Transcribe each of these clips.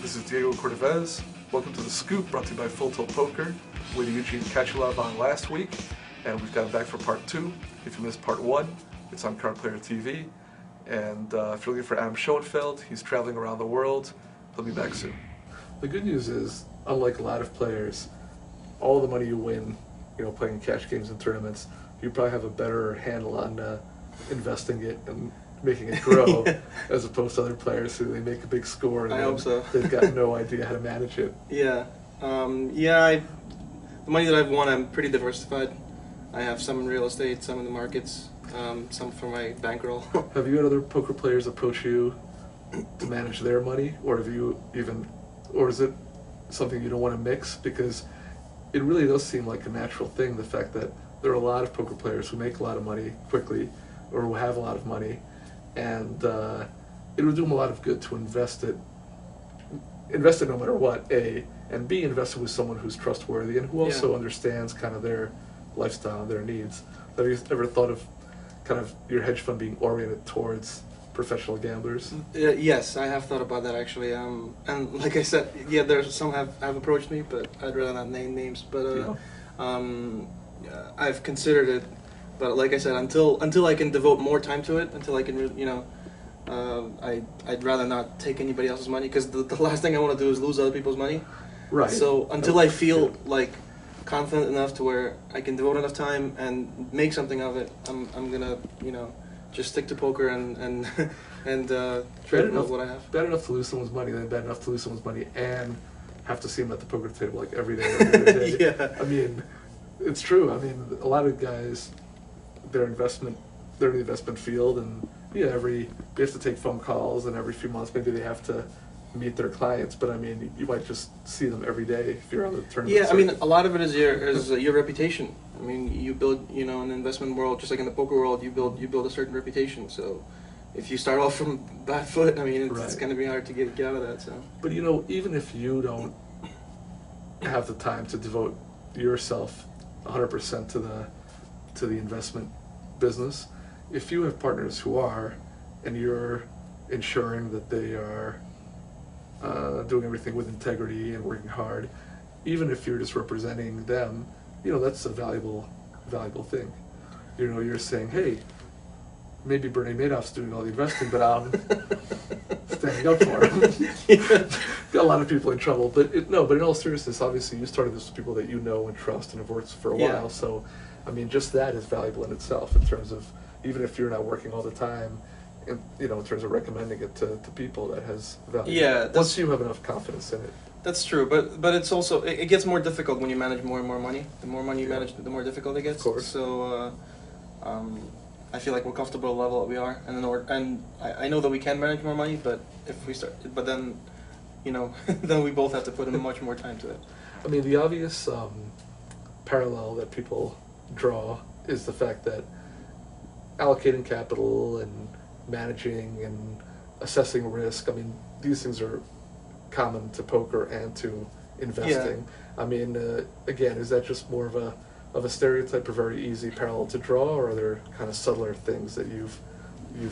This is Diego Cordovez. Welcome to The Scoop, brought to you by Full Tilt Poker. We had Eugene Katchalov on last week, and we've got him back for part 2. If you missed part 1, it's on Card Player TV. And if you're looking for Adam Schoenfeld, he's traveling around the world. He'll be back soon. The good news is, unlike a lot of players, all the money you win, playing cash games and tournaments, you probably have a better handle on investing it and making it grow, yeah, as opposed to other players who they make a big score and I hope so. They've got no idea how to manage it. Yeah, the money that I've won, I'm pretty diversified. I have some in real estate, some in the markets, some for my bankroll. Have you had other poker players approach you to manage their money, or or is it something you don't want to mix? Because it really does seem like a natural thing, the fact that there are a lot of poker players who make a lot of money quickly, or who have a lot of money, and it would do them a lot of good to invest it no matter what, A, and B, invest it with someone who's trustworthy and who also understands kind of their lifestyle and their needs. Have you ever thought of kind of your hedge fund being oriented towards professional gamblers? Yes, I have thought about that actually. And like I said, there's some have approached me, but I'd rather not name names. But I've considered it. But like I said, until I can devote more time to it, until I can, I'd rather not take anybody else's money, because the last thing I want to do is lose other people's money. Right. So until I feel like confident enough to where I can devote enough time and make something of it, I'm gonna just stick to poker and trade with what I have. Bad enough to lose someone's money, then bad enough to lose someone's money and have to see them at the poker table like every day. Yeah. I mean, it's true. I mean, a lot of guys, they're in the investment field, and they have to take phone calls, and every few months maybe they have to meet their clients. But I mean, you might just see them every day if you're on the tournament. Yeah, circuit. I mean, a lot of it is your reputation. I mean, you build, in the investment world, just like in the poker world, you build a certain reputation. So if you start off from bad foot, I mean, it's going to be hard to get out of that. So. But even if you don't have the time to devote yourself 100% to the investment business, if you have partners who are, and you're ensuring that they are doing everything with integrity and working hard, even if you're just representing them, that's a valuable thing. You're saying, hey, maybe Bernie Madoff's doing all the investing, but I'm standing up for him. Got a lot of people in trouble, but in all seriousness, obviously you started this with people that you know and trust and have worked for a while. So, I mean, just that is valuable in itself, in terms of, even if you're not working all the time, in terms of recommending it to people, that has value. Yeah. Once you have enough confidence in it. That's true, but it's also, it gets more difficult when you manage more and more money. The more money you manage, the more difficult it gets. Of course. So, I feel like we're comfortable at the level that we are, and I know that we can manage more money, but then, then we both have to put in much more time to it. I mean, the obvious parallel that people draw is the fact that allocating capital and managing and assessing risk, I mean, these things are common to poker and to investing. Yeah. I mean, again, is that just more of a stereotype, a very easy parallel to draw, or are there kind of subtler things that you've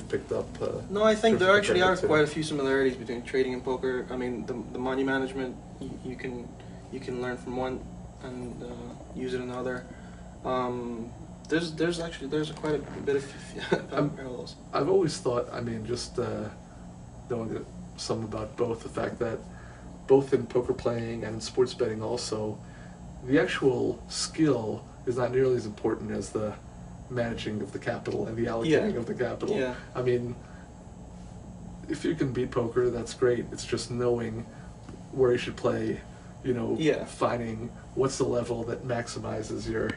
picked up? No, I think there actually are quite a few similarities between trading and poker. I mean, the money management, you can learn from one and use it in another. There's quite a bit of parallels. I've always thought, I mean, just knowing some about both, the fact that both in poker playing and in sports betting also, the actual skill is not nearly as important as the managing of the capital and the allocating of the capital. Yeah. I mean, if you can beat poker, that's great. It's just knowing where you should play, finding what's the level that maximizes your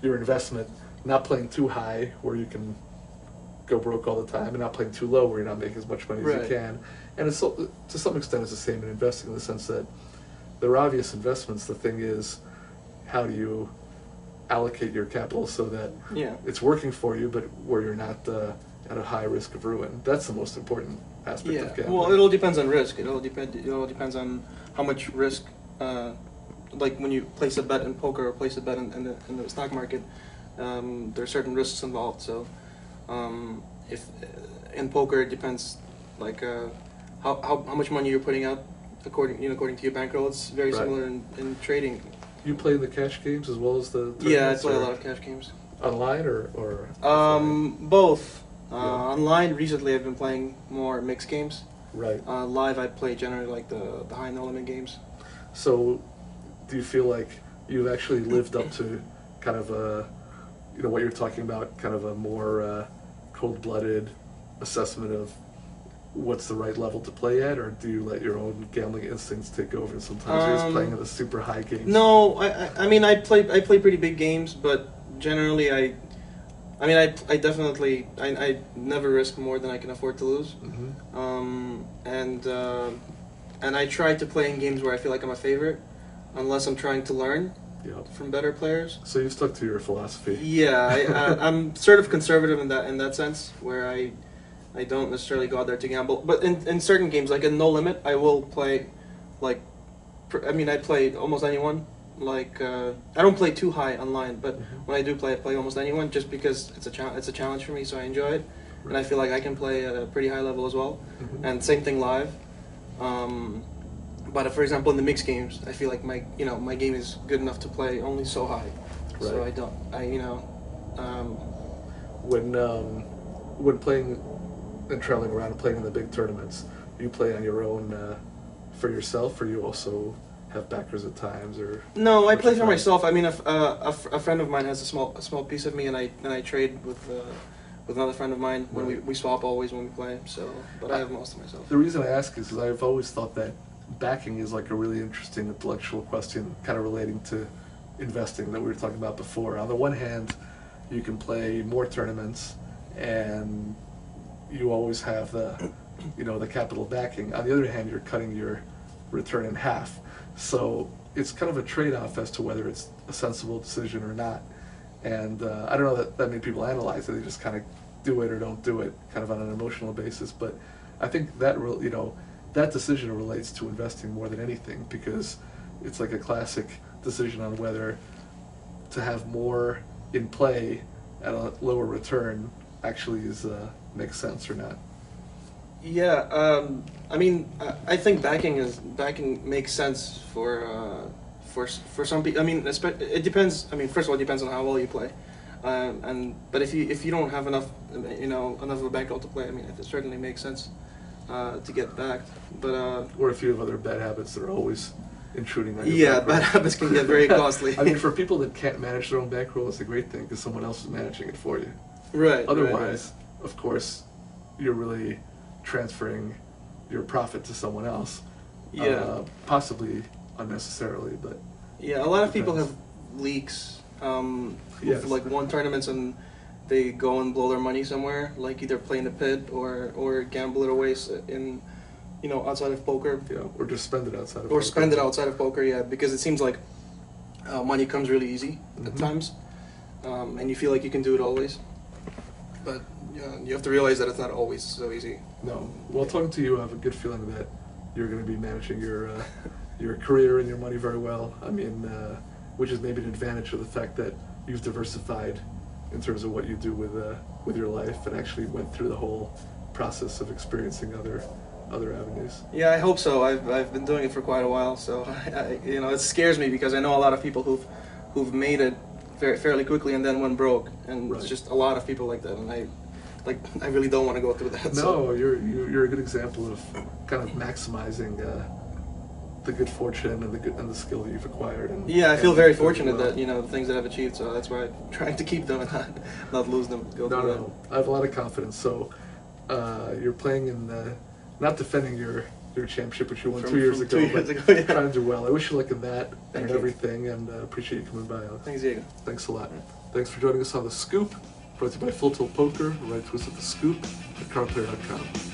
investment, not playing too high where you can go broke all the time, and not playing too low where you're not making as much money as you can. And it's, to some extent, it's the same in investing, in the sense that there are obvious investments. The thing is, how do you allocate your capital so that it's working for you, but where you're not at a high risk of ruin? That's the most important aspect of gambling. Well, it all depends on risk. It all depends on how much risk. Like when you place a bet in poker or place a bet in the stock market, there are certain risks involved. So, if in poker it depends, like how much money you're putting out according to your bankroll. It's very similar in trading. You play the cash games as well as the tournaments? Yeah, I play a lot of cash games. Online or both. Online, recently I've been playing more mixed games. Right. Live, I play generally like the high no limit games. So, do you feel like you've actually lived up to kind of a, what you're talking about, kind of a more cold-blooded assessment of what's the right level to play at, or do you let your own gambling instincts take over and sometimes you're just playing at the super high games? No, I mean I play pretty big games, but generally I definitely I never risk more than I can afford to lose. Mm-hmm. And I try to play in games where I feel like I'm a favorite, unless I'm trying to learn from better players. So you stuck to your philosophy. Yeah, I'm sort of conservative in that sense, where I don't necessarily go out there to gamble. But in certain games, like in No Limit, I will play, I play almost anyone. Like I don't play too high online, but when I do play, I play almost anyone, just because it's a challenge for me, so I enjoy it, and I feel like I can play at a pretty high level as well. And same thing live. But for example, in the mixed games, I feel like my game is good enough to play only so high. Right. So when playing and traveling around and playing in the big tournaments, you play on your own for yourself, or you also have backers at times, or? No, I play for myself. I mean, a friend of mine has a small piece of me, and I trade with another friend of mine when we swap always when we play. So, but I have most of myself. The reason I ask is because I've always thought that backing is like a really interesting intellectual question, kind of relating to investing that we were talking about before. On the one hand, you can play more tournaments, and you always have the capital backing. On the other hand, you're cutting your return in half. So it's kind of a trade-off as to whether it's a sensible decision or not. And I don't know that many people analyze it. They just kind of do it or don't do it, kind of on an emotional basis. But I think that that decision relates to investing more than anything, because it's like a classic decision on whether to have more in play at a lower return actually makes sense or not. Yeah, I mean, I think backing makes sense for some people. I mean, it depends. I mean, first of all, it depends on how well you play, but if you don't have enough of a bankroll to play, I mean, it certainly makes sense to get backed. But or if you have other bad habits that are always intruding on your bankroll. Bad habits can get very costly. I mean, for people that can't manage their own bankroll, it's a great thing because someone else is managing it for you. Right. Otherwise, of course, you're really transferring your profit to someone else. Yeah. Possibly unnecessarily, but yeah, a lot of people have leaks. Yes. Like won tournaments and they go and blow their money somewhere, like either play in the pit or gamble it away in, outside of poker. Yeah, or just spend it outside of poker. Or spend it outside of poker, yeah, because it seems like money comes really easy at times, and you feel like you can do it always. But you have to realize that it's not always so easy. No. Well, talking to you, I have a good feeling that you're going to be managing your career and your money very well. I mean, which is maybe an advantage of the fact that you've diversified in terms of what you do with your life, and actually went through the whole process of experiencing other avenues. Yeah, I hope so. I've been doing it for quite a while, so it scares me because I know a lot of people who've made it fairly quickly and then went broke, and it's just a lot of people like that, and I really don't want to go through that. No, so. you're a good example of kind of maximizing the good fortune and the skill that you've acquired. And I feel very fortunate that the things that I've achieved. So that's why I'm trying to keep them and not lose them. No, I have a lot of confidence. So you're playing in not defending your championship, which you won 2 years ago, but trying to do well. I wish you luck in that and everything, and appreciate you coming by, Alex. Thanks, Diego. Thanks a lot. Thanks for joining us on The Scoop, brought to you by Full Tilt Poker, right twist at The Scoop, at cardplayer.com.